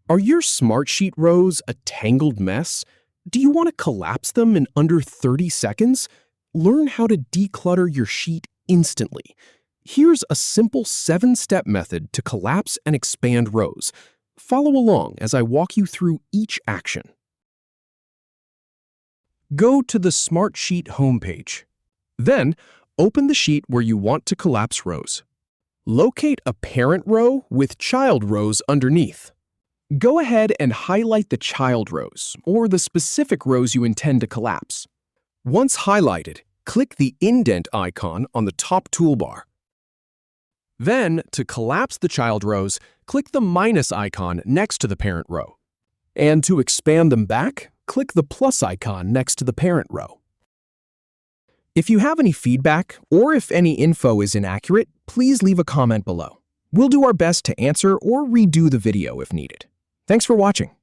Are your Smartsheet rows a tangled mess? Do you want to collapse them in under 30 seconds? Learn how to declutter your sheet instantly. Here's a simple 7-step method to collapse and expand rows. Follow along as I walk you through each action. Go to the Smartsheet homepage. Then, open the sheet where you want to collapse rows. Locate a parent row with child rows underneath. Go ahead and highlight the child rows, or the specific rows you intend to collapse. Once highlighted, click the indent icon on the top toolbar. Then, to collapse the child rows, click the minus icon next to the parent row. And to expand them back, click the plus icon next to the parent row. If you have any feedback, or if any info is inaccurate, please leave a comment below. We'll do our best to answer or redo the video if needed. Thanks for watching.